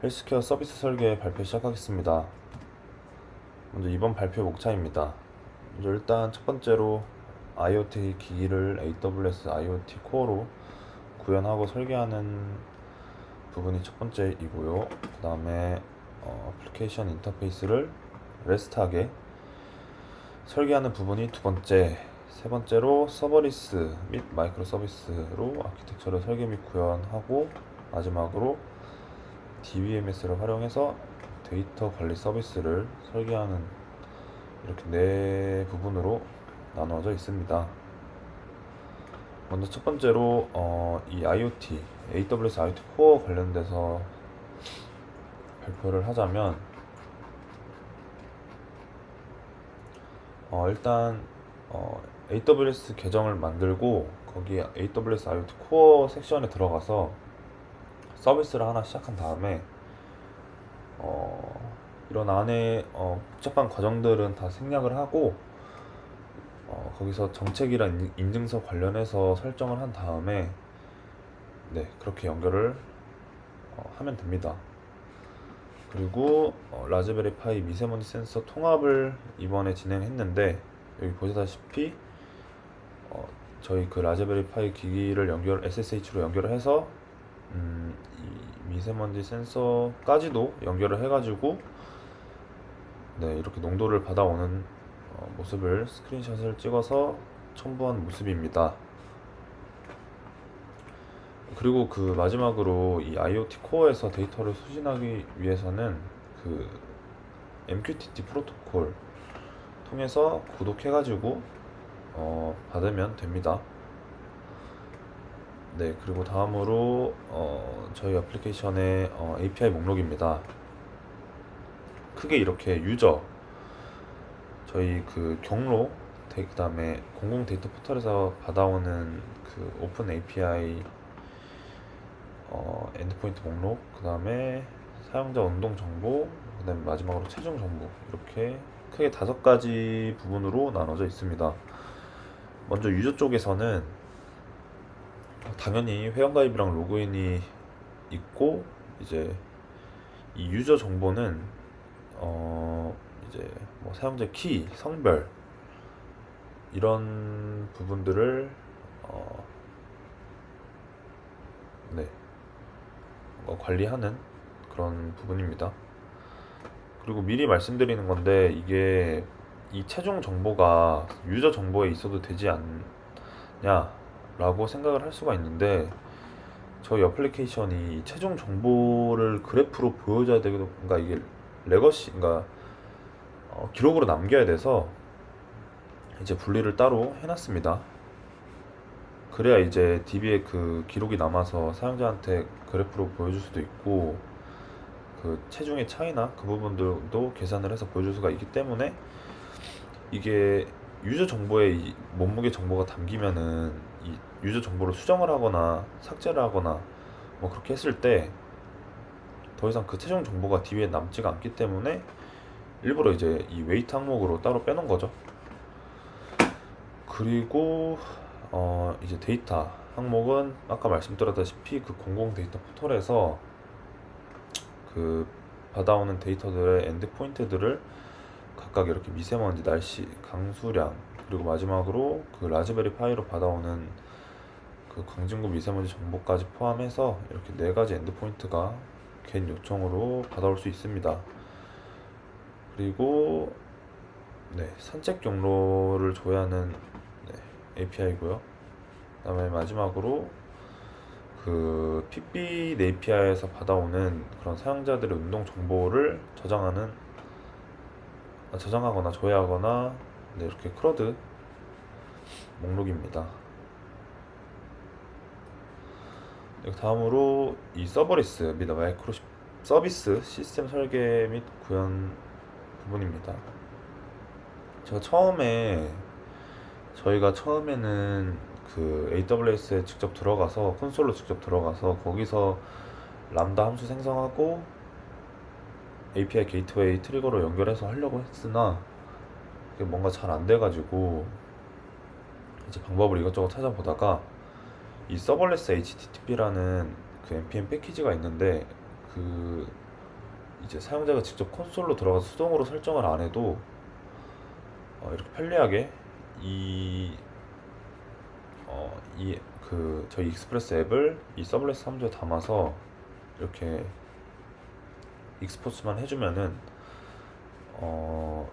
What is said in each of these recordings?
헬스케어 서비스 설계 발표 시작하겠습니다. 먼저 이번 발표 목차입니다. 먼저 일단 첫 번째로 IoT 기기를 AWS IoT 코어로 구현하고 설계하는 부분이 첫 번째이고요. 그 다음에 애플리케이션 인터페이스를 REST하게 설계하는 부분이 두 번째, 세 번째로 서버리스 및 마이크로 서비스로 아키텍처를 설계 및 구현하고, 마지막으로 DBMS를 활용해서 데이터 관리 서비스를 설계하는, 이렇게 네 부분으로 나누어져 있습니다. 먼저 첫 번째로 이 IoT, AWS IoT 코어 관련돼서 발표를 하자면, 일단 AWS 계정을 만들고 거기에 AWS IoT 코어 섹션에 들어가서 서비스를 하나 시작한 다음에 이런 안에 복잡한 과정들은 다 생략을 하고 거기서 정책이랑 인증서 관련해서 설정을 한 다음에 그렇게 연결을 하면 됩니다. 그리고 라즈베리 파이 미세먼지 센서 통합을 이번에 진행했는데, 여기 보시다시피 저희 그 라즈베리 파이 기기를 SSH로 연결을 해서 이 미세먼지 센서까지도 연결을 해가지고 이렇게 농도를 받아오는 모습을 스크린샷을 찍어서 첨부한 모습입니다. 그리고 그 마지막으로 이 IoT 코어에서 데이터를 수신하기 위해서는 그 MQTT 프로토콜 통해서 구독해가지고 받으면 됩니다. 그리고 다음으로 저희 애플리케이션의 API 목록입니다. 크게 이렇게 유저, 저희 그 경로, 그 다음에 공공 데이터 포털에서 받아오는 그 오픈 API 엔드포인트 목록, 그 다음에 사용자 운동 정보, 그 다음에 마지막으로 최종 정보, 이렇게 크게 5가지 부분으로 나눠져 있습니다. 먼저 유저 쪽에서는 당연히 회원가입이랑 로그인이 있고, 이제 이 유저 정보는 이제 뭐 사용자 키, 성별, 이런 부분들을 관리하는 그런 부분입니다. 그리고 미리 말씀드리는 건데, 이게 이 최종 정보가 유저 정보에 있어도 되지 않냐 라고 생각을 할 수가 있는데, 저희 애플리케이션이 최종 정보를 그래프로 보여줘야 되고, 그러니까 이게 레거시, 그러니까 기록으로 남겨야 돼서 이제 분리를 따로 해놨습니다. 그래야 이제 DB에 그 기록이 남아서 사용자한테 그래프로 보여줄 수도 있고, 그 체중의 차이나 그 부분들도 계산을 해서 보여줄 수가 있기 때문에, 이게 유저 정보에 이 몸무게 정보가 담기면은 이 유저 정보를 수정을 하거나 삭제를 하거나 뭐 그렇게 했을 때 더 이상 그 체중 정보가 DB에 남지가 않기 때문에 일부러 이제 이 웨이트 항목으로 따로 빼놓은 거죠. 그리고 이제 데이터 항목은 아까 말씀드렸다시피 그 공공 데이터 포털에서 그 받아오는 데이터들의 엔드 포인트들을 각각 이렇게 미세먼지, 날씨, 강수량, 그리고 마지막으로 그 라즈베리 파이로 받아오는 그 광진구 미세먼지 정보까지 포함해서 이렇게 4가지 엔드 포인트가 겐 요청으로 받아올 수 있습니다. 그리고 산책 경로를 조회하는 API고요. 그 다음에 마지막으로 그 핏빛 API에서 받아오는 그런 사용자들의 운동 정보를 저장하거나 조회하거나 이렇게 크러드 목록입니다. 다음으로 이 서버리스 및 마이크로 서비스 시스템 설계 및 구현 부분입니다. 저희가 처음에는 그 AWS에 직접 들어가서 콘솔로 직접 들어가서 거기서 람다 함수 생성하고 API 게이트웨이 트리거로 연결해서 하려고 했으나 그게 뭔가 잘 안 돼가지고 이제 방법을 이것저것 찾아보다가 이 서버레스 HTTP라는 그 npm 패키지가 있는데, 그 이제 사용자가 직접 콘솔로 들어가서 수동으로 설정을 안 해도 이렇게 편리하게 이 저희 익스프레스 앱을 이 서블레스 3조에 담아서 이렇게 익스포츠만 해주면은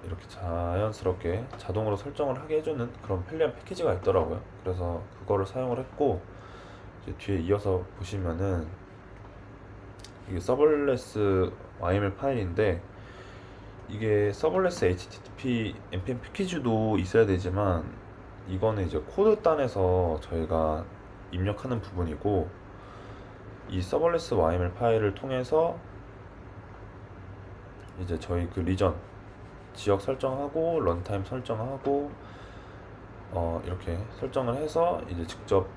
이렇게 자연스럽게 자동으로 설정을 하게 해주는 그런 편리한 패키지가 있더라고요. 그래서 그거를 사용을 했고, 이제 뒤에 이어서 보시면은 이게 서블레스 YML 파일인데, 이게 서블레스 HTTP npm 패키지도 있어야 되지만 이거는 이제 코드 단에서 저희가 입력하는 부분이고, 이 서블레스 YML 파일을 통해서 이제 저희 그 리전 지역 설정하고 런타임 설정하고 이렇게 설정을 해서 이제 직접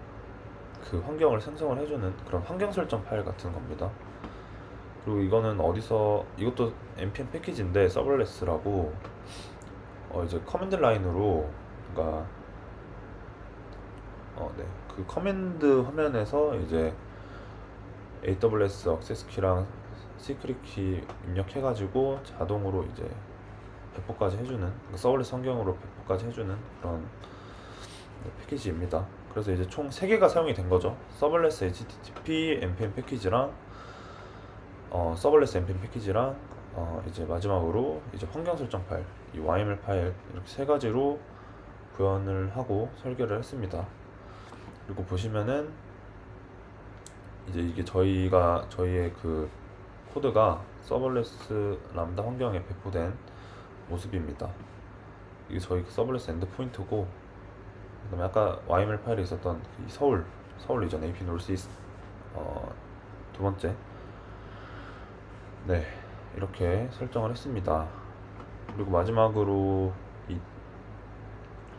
그 환경을 생성을 해주는 그런 환경 설정 파일 같은 겁니다. 그리고 이거는 이것도 npm 패키지인데 서블레스라고 이제 커맨드 라인으로, 그러니까 그 커맨드 화면에서 이제 AWS 액세스 키랑 시크릿 키 입력해가지고 자동으로 이제 배포까지 해주는, 서블레스 환경으로 배포까지 해주는 그런 패키지입니다. 그래서 이제 총 3개가 사용이 된 거죠. 서블레스 HTTP npm 패키지랑 서블레스 npm 패키지랑 이제 마지막으로 이제 환경 설정 파일, 이 YML 파일, 이렇게 3가지로 구현을 하고 설계를 했습니다. 그리고 보시면은 이제 이게 저희의 그 코드가 서블레스 람다 환경에 배포된 모습입니다. 이게 저희 서블레스 엔드포인트고, 그다음에 아까 YML 파일에 있었던 이 서울 리전 AP 노스이스트 두 번째, 네, 이렇게 설정을 했습니다. 그리고 마지막으로 이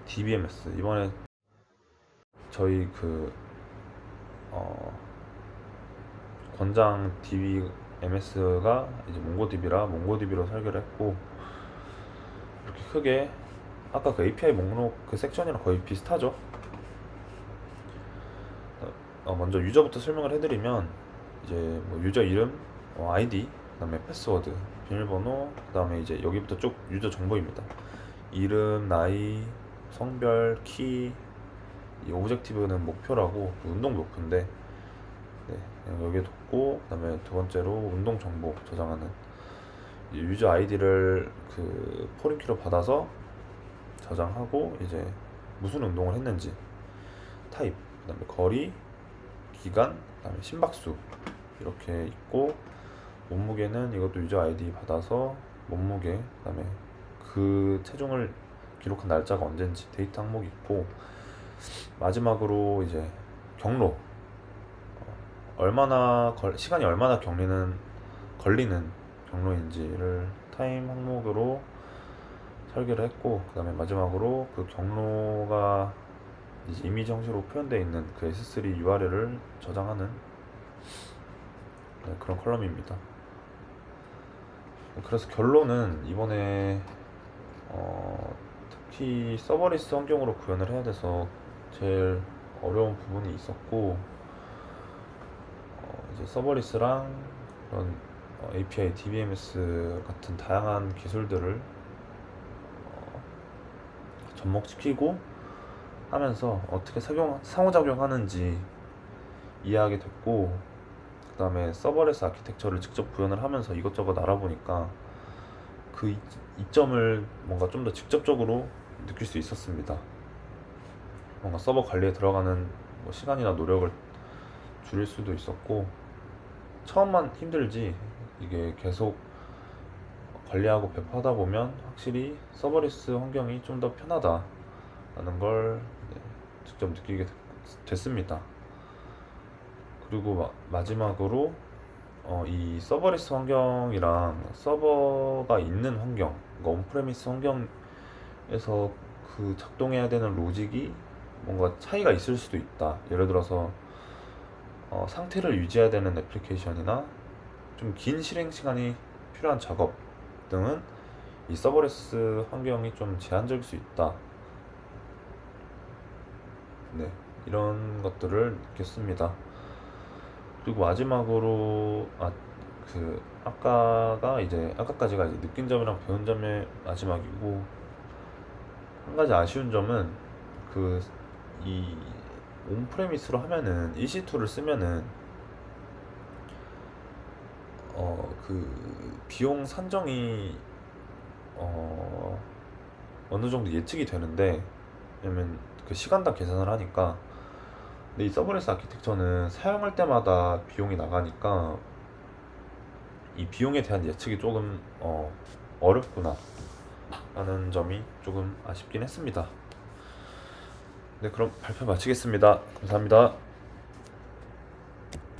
DBMS, 이번에 저희 그 권장 DBMS가 이제 몽고DB로 설계를 했고, 이렇게 크게 아까 그 API 목록 그 섹션이랑 거의 비슷하죠. 먼저 유저부터 설명을 해드리면, 이제 뭐 유저 이름, 아이디, 그다음에 패스워드, 비밀번호, 그다음에 이제 여기부터 쭉 유저 정보입니다. 이름, 나이, 성별, 키, 이 오브젝티브는 목표라고, 운동 목표인데, 네, 여기에 뒀고, 그다음에 두 번째로 운동 정보 저장하는 유저 아이디를 그 포린키로 받아서 저장하고, 이제 무슨 운동을 했는지, 타입, 그다음에 거리, 기간, 그다음에 심박수 이렇게 있고, 몸무게는 이것도 유저 아이디 받아서 몸무게, 그다음에 그 체중을 기록한 날짜가 언젠지 데이터 항목이 있고, 마지막으로 이제 경로, 시간이 얼마나 걸리는 경로인지를 타임 항목으로 설계를 했고, 그 다음에 마지막으로 그 경로가 이제 이미지 형식으로 표현되어 있는 그 S3 URL을 저장하는 그런 컬럼입니다. 그래서 결론은 이번에 특히 서버리스 환경으로 구현을 해야 돼서 제일 어려운 부분이 있었고, 이제 서버리스랑 그런 API, DBMS 같은 다양한 기술들을 접목시키고 하면서 어떻게 상호작용하는지 이해하게 됐고, 그 다음에 서버레스 아키텍처를 직접 구현을 하면서 이것저것 알아보니까 그 이점을 뭔가 좀 더 직접적으로 느낄 수 있었습니다. 뭔가 서버 관리에 들어가는 뭐 시간이나 노력을 줄일 수도 있었고, 처음만 힘들지 이게 계속 관리하고 배포하다 보면 확실히 서버리스 환경이 좀 더 편하다라는 걸 직접 느끼게 됐습니다. 그리고 마지막으로 이 서버리스 환경이랑 서버가 있는 환경, 그러니까 온프레미스 환경에서 그 작동해야 되는 로직이 뭔가 차이가 있을 수도 있다. 예를 들어서 상태를 유지해야 되는 애플리케이션이나 좀 긴 실행 시간이 필요한 작업 등은 이 서버레스 환경이 좀 제한적일 수 있다. 네, 이런 것들을 느꼈습니다. 그리고 마지막으로 아까까지가 이제 느낀 점이랑 배운 점의 마지막이고, 한 가지 아쉬운 점은 그 이 온프레미스로 하면은 EC2를 쓰면은 비용 산정이 어 어느 정도 예측이 되는데, 왜냐면 그 시간당 계산을 하니까. 근데 이 서브레스 아키텍처는 사용할 때마다 비용이 나가니까 이 비용에 대한 예측이 조금 어렵구나 라는 점이 조금 아쉽긴 했습니다. 네, 그럼 발표 마치겠습니다. 감사합니다.